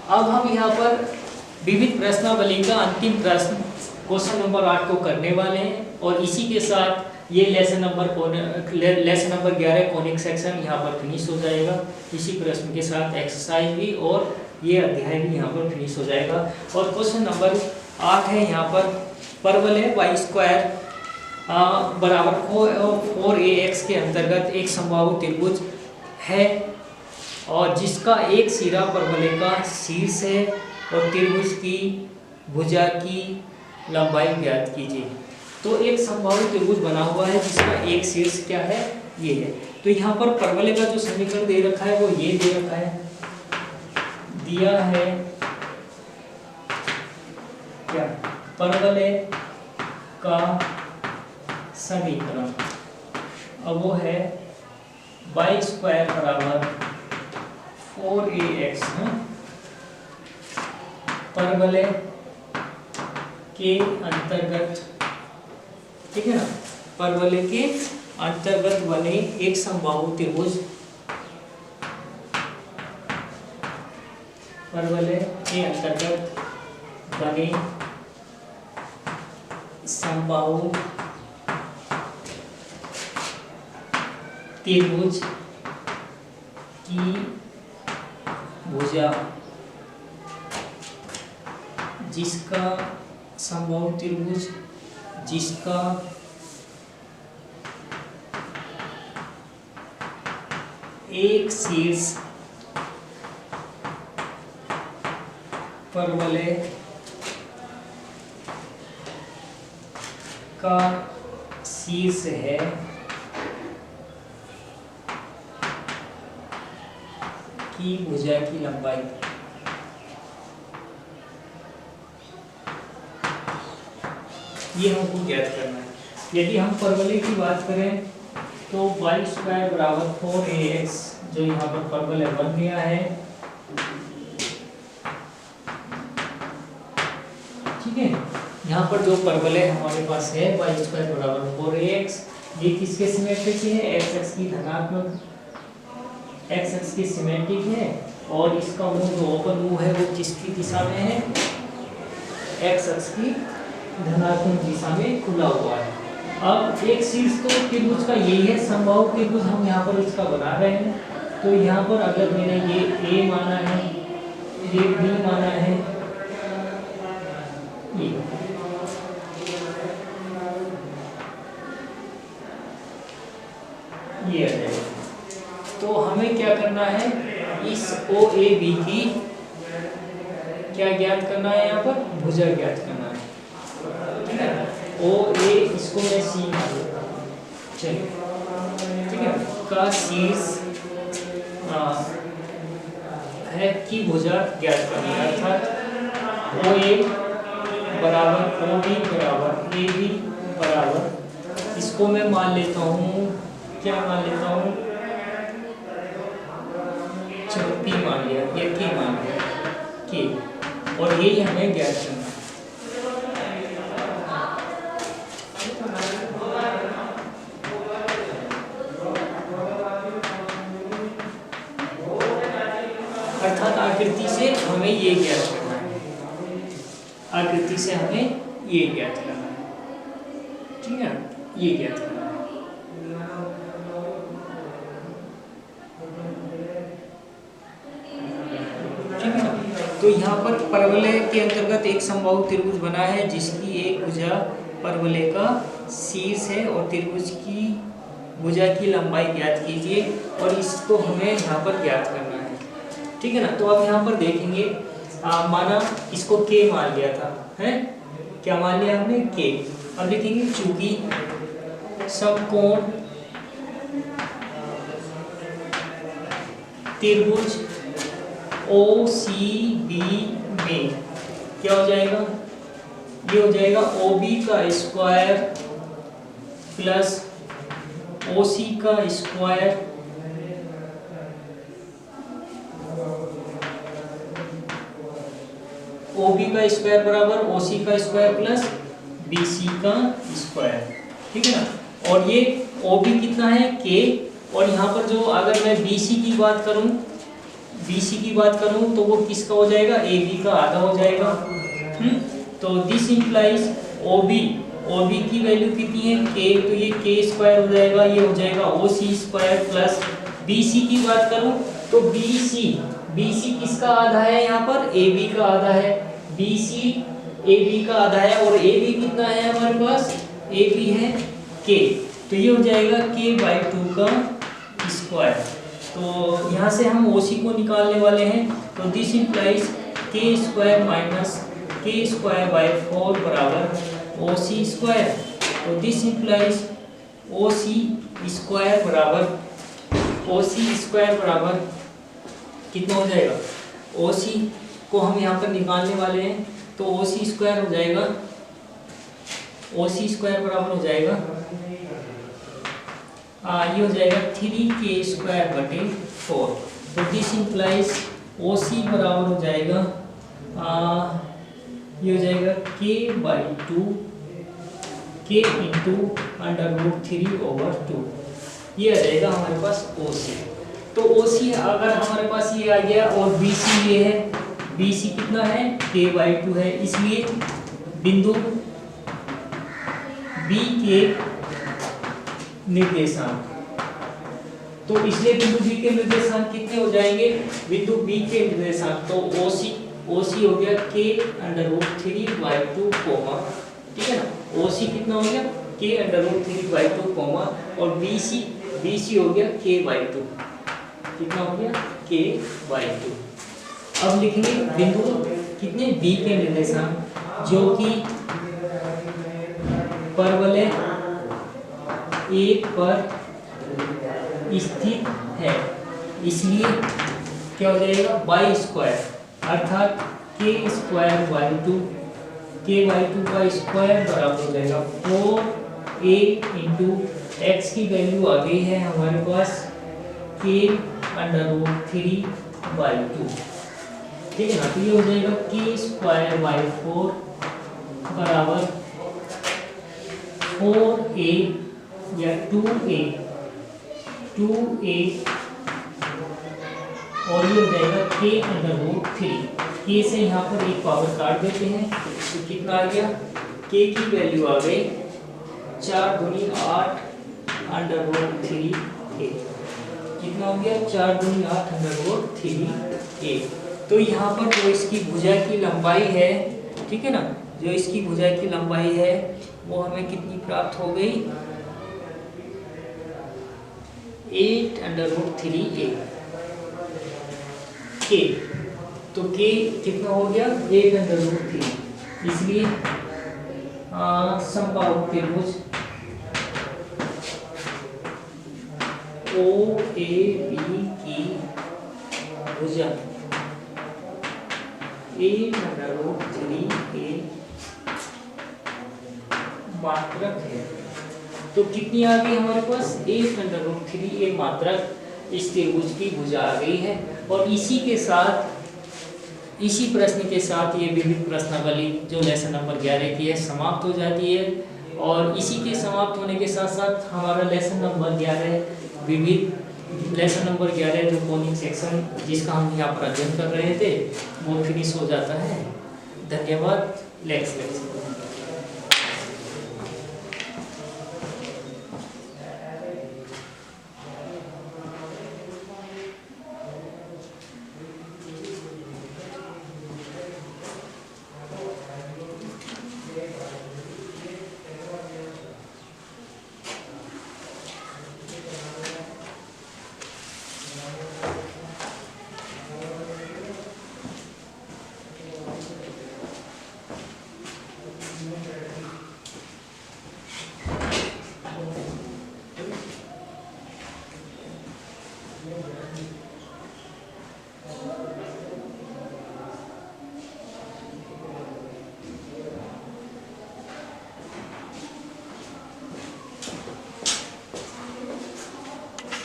अब हम यहाँ पर विविध प्रश्नावली का अंतिम प्रश्न क्वेश्चन नंबर 8 को करने वाले हैं और इसी के साथ ये लेसन नंबर 11 कॉनिक सेक्शन यहाँ पर फिनिश हो जाएगा। इसी प्रश्न के साथ एक्सरसाइज भी और ये अध्याय भी यहाँ पर फिनिश हो जाएगा। और क्वेश्चन नंबर 8 है यहाँ पर परवल है वाई स्क्वायर बराबर 4ax के अंतर्गत एक समबाहु त्रिभुज है और जिसका एक सिरा परवलय का शीर्ष है और त्रिभुज की भुजा की लंबाई ज्ञात कीजिए। तो एक समबाहु त्रिभुज बना हुआ है जिसका एक शीर्ष क्या है, ये है। तो यहाँ पर परवलय का जो समीकरण दे रखा है वो ये दे रखा है, दिया है क्या, परवलय का समीकरण। अब वो है वाई स्क्वायर बराबर 4ax है परवलय के अंतर्गत, ठीक है ना, परवलय के अंतर्गत बने एक समबाहु त्रिभुज, परवलय के अंतर्गत बने समबाहु त्रिभुज की भुजा, जिसका समबाहु त्रिभुज जिसका एक शीर्ष परवलय का शीर्ष है की भुजा की लंबाई। ये हमको ज्ञात करना है। यदि हम परवलय की बात करें तो वाई स्क्वायर बराबर 4ax जो यहाँ पर परवलय बन गया है, ठीक है। यहाँ पर जो परवलय हमारे पास है वाई स्क्वायर बराबर 4ax, ये किसके सिमेट्रिक है, एक्स एक्स की धनात्मक एक्स एक्स की सिमेट्रिक है और इसका मुंह जो ओपन मुंह है वो किसकी दिशा में है, एक्स एक्स की धनात्मक दिशा में खुला हुआ है। अब एक शीर्ष तो त्रिभुज का यही है, समबाहु त्रिभुज हम यहाँ पर इसका बना रहे हैं। तो यहाँ पर अगर मैंने ये a माना है, ये b माना है, ये आ जाएगा। तो हमें क्या करना है, इस OAB की क्या ज्ञात करना है, यहाँ पर भुजा ज्ञात करना है, ठीक है। OA इसको मैं C मान लेता हूँ, चलिए, ठीक है, का शीर्ष है की भुजा ज्ञात करनी है, अर्थात OA बराबर OB बराबर AB बराबर, इसको मैं मान लेता हूँ, क्या मान लेता हूँ, चलो P मान लिया या K मान लिया, K, और ये हमें ज्ञात करना है। अर्थात आकृति से हमें ये ज्ञात करना है, आकृति से हमें ये ज्ञात करना है, ठीक है, ये ज्ञात करना है। तो यहाँ पर परवलय के अंतर्गत एक समबाहु त्रिभुज बना है जिसकी एक भुजा परवलय का शीर्ष है और त्रिभुज की भुजा की लंबाई ज्ञात कीजिए, और इसको हमें यहाँ पर ज्ञात करना है, ठीक है ना। तो अब यहाँ पर देखेंगे, माना इसको K मान लिया था, है क्या मान लिया हमने, K। अब लिखेंगे चूंकि समकोण त्रिभुज OCB में क्या हो जाएगा, ये हो जाएगा OB का स्क्वायर प्लस OC का स्क्वायर OB का स्क्वायर बराबर OC का स्क्वायर प्लस BC का स्क्वायर, ठीक है ना। और ये OB कितना है, K, और यहाँ पर जो अगर मैं BC की बात करूँ, BC की बात करूं तो वो किसका हो जाएगा, AB का आधा हो जाएगा। तो दिस इंप्लाइज OB की वैल्यू कितनी है K, तो ये K स्क्वायर हो जाएगा, ये हो जाएगा OC स्क्वायर प्लस BC की बात करूं तो BC किसका आधा है, यहाँ पर AB का आधा है। BC AB का आधा है और AB कितना है हमारे पास, AB है K, तो ये हो जाएगा K/2 का स्क्वायर। तो यहाँ से हम OC को निकालने वाले हैं, तो this implies K square minus K square by 4 बराबर OC स्क्वायर। तो दिस इंप्लाइज OC स्क्वायर बराबर कितना हो जाएगा, OC को हम यहाँ पर निकालने वाले हैं, तो OC स्क्वायर हो जाएगा, OC स्क्वायर बराबर हो जाएगा ये हो जाएगा 3K स्क्वायर बटे 4। तो दिस इंप्लाइज OC बराबर हो जाएगा ये हो जाएगा K/2 K इंटू √3/2, ये आ जाएगा हमारे पास OC। तो OC अगर हमारे पास ये आ गया और BC ये है, BC कितना है K/2 है, इसलिए बिंदु B के निर्देशांक, तो इसलिए बिंदु B के निर्देशांक कितने हो जाएंगे, बिंदु B के निर्देशांक, तो OC हो गया K√3/2 कोमा, ठीक है ना, OC कितना हो गया K√3/2 और BC हो गया K/2, कितना हो गया K/2। अब लिखेंगे बिंदु कितने B के निर्देशांक जो कि परवलय 1 पर स्थित है, इसलिए क्या हो जाएगा y स्क्वायर अर्थात K/2 का स्क्वायर बराबर हो जाएगा 4a इंटू x की वैल्यू आ गई है हमारे पास K√3/2, ठीक है ना, तो ये हो जाएगा K²/4 बराबर 4a या 2a और ये हो जाएगा K√3, K से यहाँ पर एक पावर काट देते हैं, तो कितना आ गया, K की वैल्यू आ गई 4 दूनी 8 √3a, कितना हो गया 4 दूनी 8 √3a। तो यहाँ पर जो इसकी भुजा की लंबाई है, ठीक है ना, जो इसकी भुजा की लंबाई है वो हमें कितनी प्राप्त हो गई 8 √3a K, तो K कितना हो गया 8 √3, इसलिए समबाहु त्रिभुज OAB की भुजा 8 √3a मात्रक है। तो कितनी आ गई हमारे पास 8 √3a मात्रक इस त्रिभुज की भुजा आ गई है। और इसी के साथ इसी प्रश्न के साथ ये विविध प्रश्नावली जो लेसन नंबर 11 की है समाप्त हो जाती है। और इसी के समाप्त होने के साथ साथ हमारा लेसन नंबर 11 विविध लेसन नंबर 11 जो कोनिक सेक्शन जिसका हम यहाँ पर अध्ययन कर रहे थे वो फिनिश हो जाता है। धन्यवाद। Next lecture.